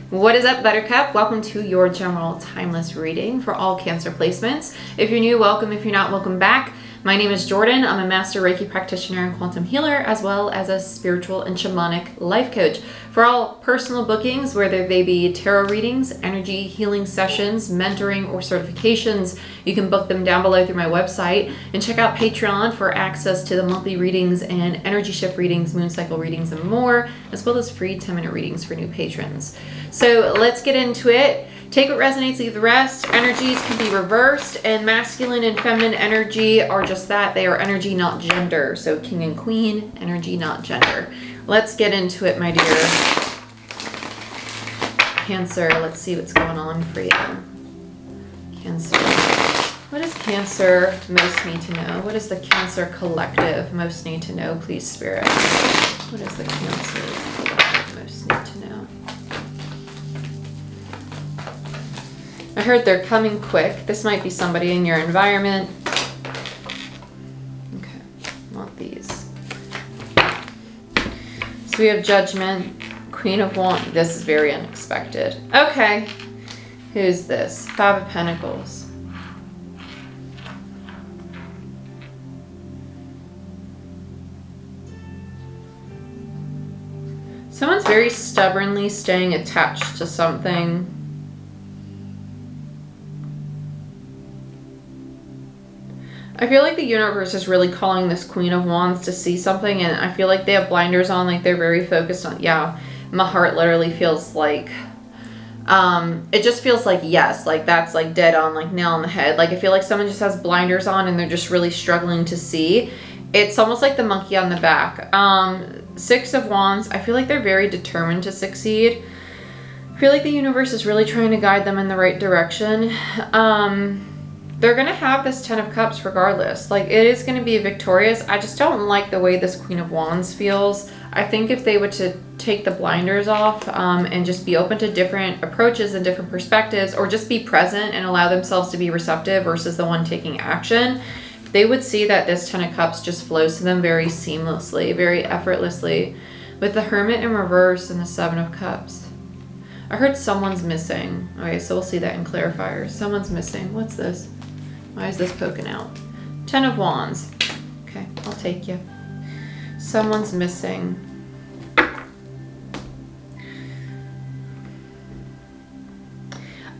What is up, Buttercup? Welcome to your general timeless reading for all Cancer placements. If you're new, welcome. If you're not, welcome back. My name is Jordyn. I'm a master Reiki practitioner and quantum healer, as well as a spiritual and shamanic life coach. For all personal bookings, whether they be tarot readings, energy healing sessions, mentoring, or certifications, you can book them down below through my website. And check out Patreon for access to the monthly readings and energy shift readings, moon cycle readings, and more, as well as free 10-minute readings for new patrons. So let's get into it. Take what resonates, leave the rest. Energies can be reversed, and masculine and feminine energy are just that. They are energy, not gender. So king and queen, energy, not gender. Let's get into it, my dear. Cancer, let's see what's going on for you. Cancer. What does Cancer most need to know? What does the Cancer collective most need to know, please, Spirit? What does the Cancer collective most need to know? I heard they're coming quick. This might be somebody in your environment. Okay, want these. So we have Judgment, Queen of Wands. This is very unexpected. Okay, who's this? Five of Pentacles. Someone's very stubbornly staying attached to something. I feel like the universe is really calling this Queen of Wands to see something, and I feel like they have blinders on, like they're very focused on, yeah, my heart literally feels like, it just feels like yes, like that's like dead on, like nail on the head. Like I feel like someone just has blinders on and they're just really struggling to see. It's almost like the monkey on the back. Six of Wands, I feel like they're very determined to succeed. I feel like the universe is really trying to guide them in the right direction. They're going to have this Ten of Cups regardless. Like, it is going to be victorious. I just don't like the way this Queen of Wands feels. I think if they were to take the blinders off and just be open to different approaches and different perspectives, or just be present and allow themselves to be receptive versus the one taking action, they would see that this Ten of Cups just flows to them very seamlessly, very effortlessly. With the Hermit in reverse and the Seven of Cups. I heard someone's missing. Okay, so we'll see that in clarifiers. Someone's missing. What's this? Why is this poking out? Ten of Wands. Okay, I'll take you. Someone's missing.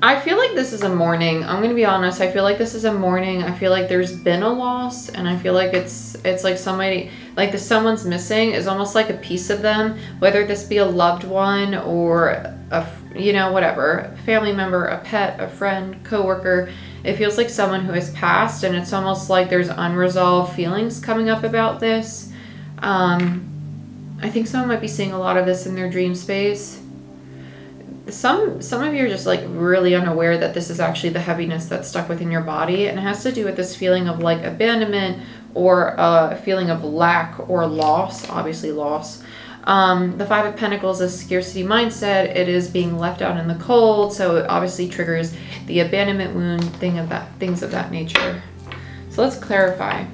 I feel like this is a mourning. I'm going to be honest. I feel like this is a mourning. I feel like there's been a loss, and I feel like it's like somebody, like the someone's missing is almost like a piece of them, whether this be a loved one or a, you know, whatever, family member, a pet, a friend, coworker. It feels like someone who has passed, and it's almost like there's unresolved feelings coming up about this. I think someone might be seeing a lot of this in their dream space. Some of you are just like really unaware that this is actually the heaviness that's stuck within your body, and it has to do with this feeling of like abandonment or a feeling of lack or loss, obviously loss. The Five of Pentacles is scarcity mindset. It is being left out in the cold, so it obviously triggers the abandonment wound, things of that nature. So let's clarify.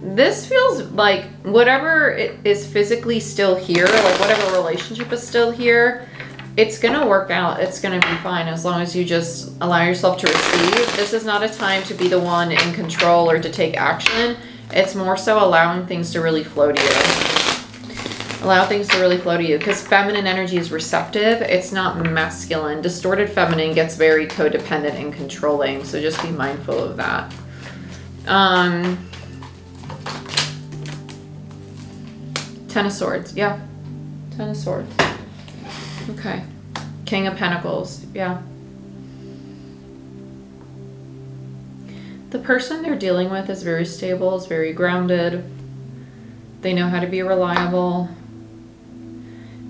This feels like whatever is physically still here, like whatever relationship is still here, it's going to work out. It's going to be fine as long as you just allow yourself to receive. This is not a time to be the one in control or to take action. It's more so allowing things to really flow to you. Allow things to really flow to you, because feminine energy is receptive. It's not masculine. Distorted feminine gets very codependent and controlling, so just be mindful of that. Ten of Swords, yeah. Ten of Swords. Okay. King of Pentacles, yeah. The person they're dealing with is very stable, is very grounded. They know how to be reliable.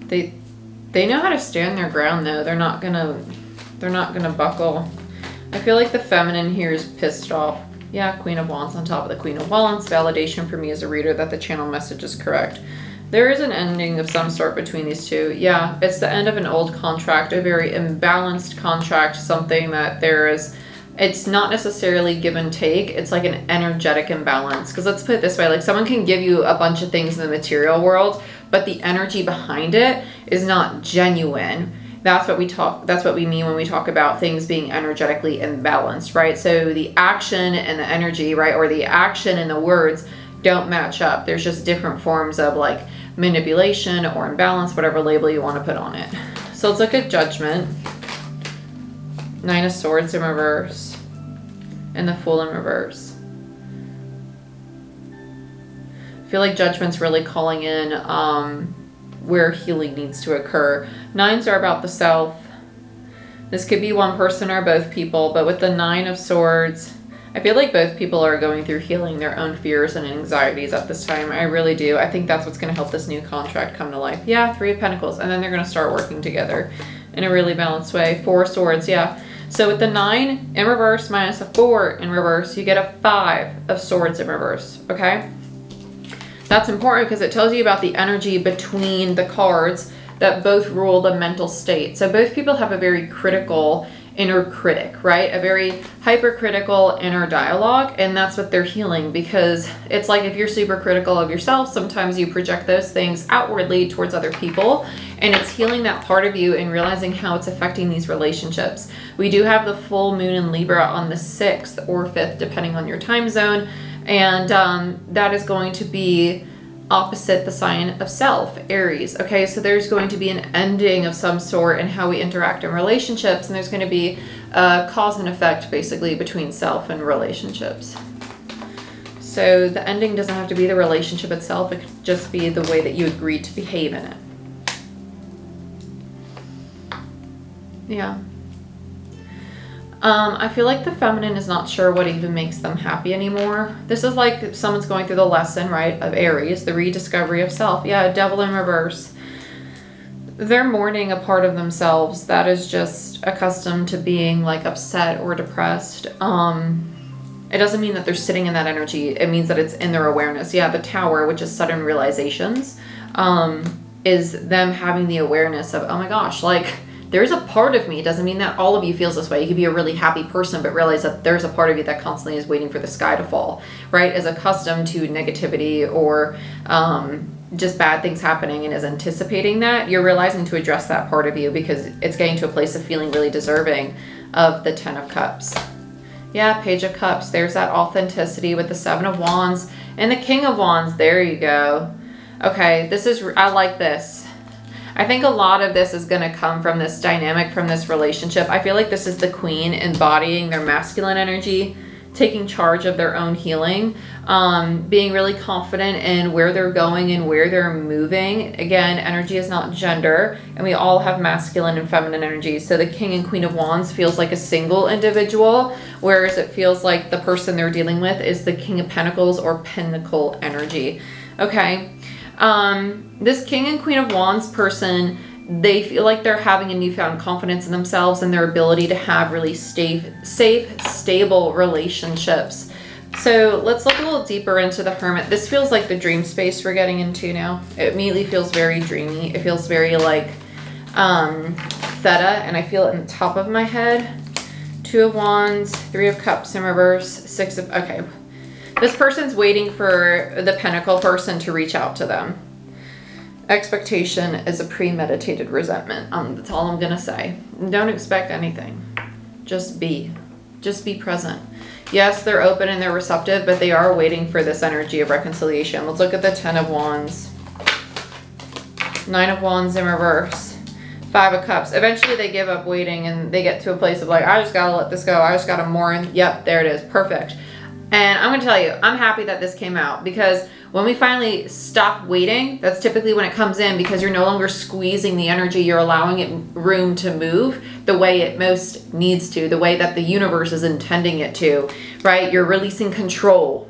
They know how to stand their ground though. They're not gonna buckle. I feel like the feminine here is pissed off. Yeah, Queen of Wands on top of the Queen of Wands. Validation for me as a reader that the channel message is correct. There is an ending of some sort between these two. Yeah, it's the end of an old contract, a very imbalanced contract, something that there is, it's not necessarily give and take. It's like an energetic imbalance. Because let's put it this way, like someone can give you a bunch of things in the material world, but the energy behind it is not genuine. That's what we mean when we talk about things being energetically imbalanced, right? So the action and the energy, right, or the action and the words don't match up. There's just different forms of like manipulation or imbalance, whatever label you want to put on it. So let's look at Judgment. 9 of Swords in reverse and the Fool in reverse. I feel like Judgment's really calling in where healing needs to occur. 9s are about the self. This could be one person or both people, but with the 9 of Swords, I feel like both people are going through healing their own fears and anxieties at this time. I really do. I think that's what's going to help this new contract come to life. Yeah, 3 of Pentacles, and then they're going to start working together in a really balanced way. 4 of Swords, yeah. So with the 9 in reverse minus a 4 in reverse, you get a 5 of Swords in reverse, okay? That's important because it tells you about the energy between the cards that both rule the mental state. So both people have a very critical inner critic, right? A very hypercritical inner dialogue, and that's what they're healing, because it's like if you're super critical of yourself, sometimes you project those things outwardly towards other people, and it's healing that part of you and realizing how it's affecting these relationships. We do have the full moon in Libra on the 6th or 5th, depending on your time zone, and that is going to be opposite the sign of self, Aries. Okay, so there's going to be an ending of some sort in how we interact in relationships, and there's going to be a cause and effect basically between self and relationships. So the ending doesn't have to be the relationship itself, it could just be the way that you agreed to behave in it. Yeah. I feel like the feminine is not sure what even makes them happy anymore. This is like someone's going through the lesson, right, of Aries, the rediscovery of self. Yeah, Devil in reverse. They're mourning a part of themselves that is just accustomed to being like upset or depressed. It doesn't mean that they're sitting in that energy. It means that it's in their awareness. Yeah, the Tower, which is sudden realizations, is them having the awareness of, oh my gosh, like, there's a part of me. It doesn't mean that all of you feels this way. You could be a really happy person, but realize that there's a part of you that constantly is waiting for the sky to fall, right? Is accustomed to negativity or just bad things happening and is anticipating that. You're realizing to address that part of you because it's getting to a place of feeling really deserving of the 10 of Cups. Yeah, Page of Cups. There's that authenticity with the 7 of Wands and the King of Wands. There you go. Okay, this is, I like this. I think a lot of this is going to come from this dynamic, from this relationship. I feel like this is the Queen embodying their masculine energy, taking charge of their own healing, being really confident in where they're going and where they're moving. Again, energy is not gender, and we all have masculine and feminine energy. So the King and Queen of Wands feels like a single individual, whereas it feels like the person they're dealing with is the King of Pentacles or Pinnacle energy. Okay. This King and Queen of Wands person, they feel like they're having a newfound confidence in themselves and their ability to have really safe, stable relationships. So let's look a little deeper into the Hermit. This feels like the dream space we're getting into now. It immediately feels very dreamy. It feels very like theta, and I feel it in the top of my head. 2 of Wands, 3 of Cups in reverse, 6 of, okay. This person's waiting for the Pentacle person to reach out to them. Expectation is a premeditated resentment. That's all I'm going to say. Don't expect anything. Just be. Just be present. Yes, they're open and they're receptive, but they are waiting for this energy of reconciliation. Let's look at the 10 of Wands. 9 of Wands in reverse. 5 of Cups. Eventually they give up waiting and they get to a place of like, I just got to let this go. I just got to mourn. Yep, there it is. Perfect. And I'm going to tell you, I'm happy that this came out, because when we finally stop waiting, that's typically when it comes in, because you're no longer squeezing the energy. You're allowing it room to move the way it most needs to, the way that the universe is intending it to, right? You're releasing control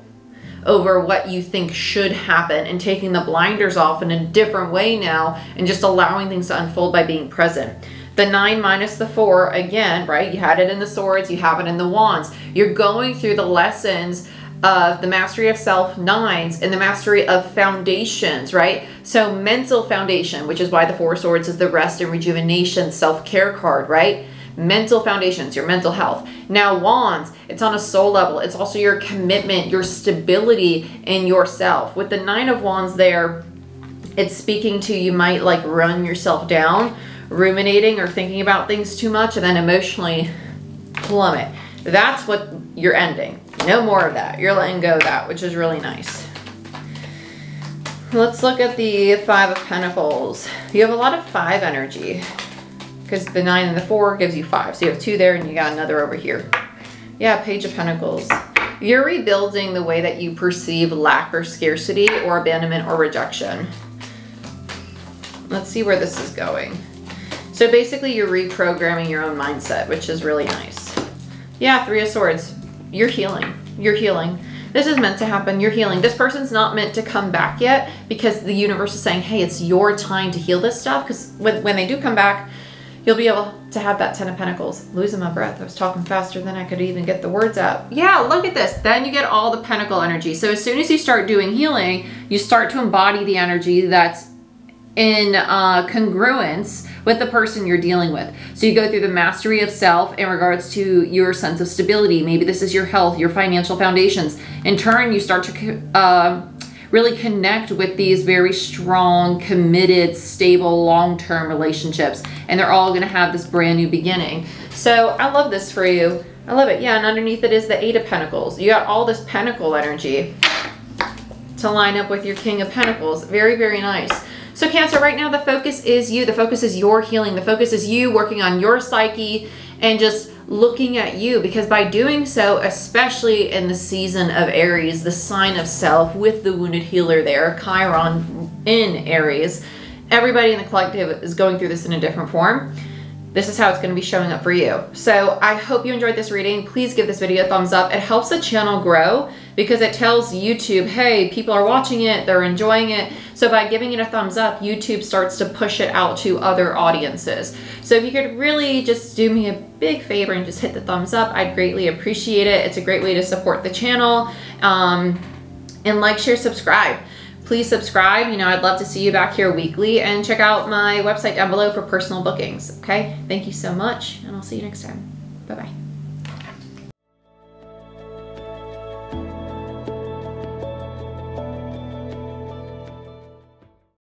over what you think should happen and taking the blinders off in a different way now and just allowing things to unfold by being present. The 9 minus the 4, again, right? You had it in the Swords, you have it in the Wands. You're going through the lessons of the mastery of self, 9s, and the mastery of foundations, right? So mental foundation, which is why the 4 of Swords is the rest and rejuvenation self-care card, right? Mental foundations, your mental health. Now Wands, it's on a soul level. It's also your commitment, your stability in yourself. With the 9 of Wands there, it's speaking to, you might like run yourself down, ruminating or thinking about things too much and then emotionally plummet. That's what you're ending. No more of that. You're letting go of that, which is really nice. Let's look at the Five of Pentacles. You have a lot of 5 energy because the 9 and the 4 gives you 5. So you have 2 there and you got another over here. Yeah, Page of Pentacles. You're rebuilding the way that you perceive lack or scarcity or abandonment or rejection. Let's see where this is going. So basically you're reprogramming your own mindset, which is really nice. Yeah, 3 of Swords. You're healing. You're healing. This is meant to happen. You're healing. This person's not meant to come back yet because the universe is saying, hey, it's your time to heal this stuff. Because when they do come back, you'll be able to have that 10 of Pentacles. Losing my breath. I was talking faster than I could even get the words out. Yeah, look at this. Then you get all the Pentacle energy. So as soon as you start doing healing, you start to embody the energy that's in congruence with the person you're dealing with. So you go through the mastery of self in regards to your sense of stability. Maybe this is your health, your financial foundations. In turn, you start to really connect with these very strong, committed, stable, long-term relationships. And they're all gonna have this brand new beginning. So I love this for you. I love it. Yeah, and underneath it is the 8 of Pentacles. You got all this Pentacle energy to line up with your King of Pentacles. Very, very nice. So Cancer, right now the focus is you. The focus is your healing. The focus is you working on your psyche and just looking at you, because by doing so, especially in the season of Aries, the sign of self with the wounded healer there, Chiron in Aries, everybody in the collective is going through this in a different form. This is how it's going to be showing up for you. So I hope you enjoyed this reading. Please give this video a thumbs up. It helps the channel grow because it tells YouTube, hey, people are watching it, they're enjoying it. So by giving it a thumbs up, YouTube starts to push it out to other audiences. So if you could really just do me a big favor and just hit the thumbs up, I'd greatly appreciate it. It's a great way to support the channel. And like, share, subscribe. Please subscribe. You know, I'd love to see you back here weekly, and check out my website down below for personal bookings. Okay. Thank you so much, and I'll see you next time. Bye-bye.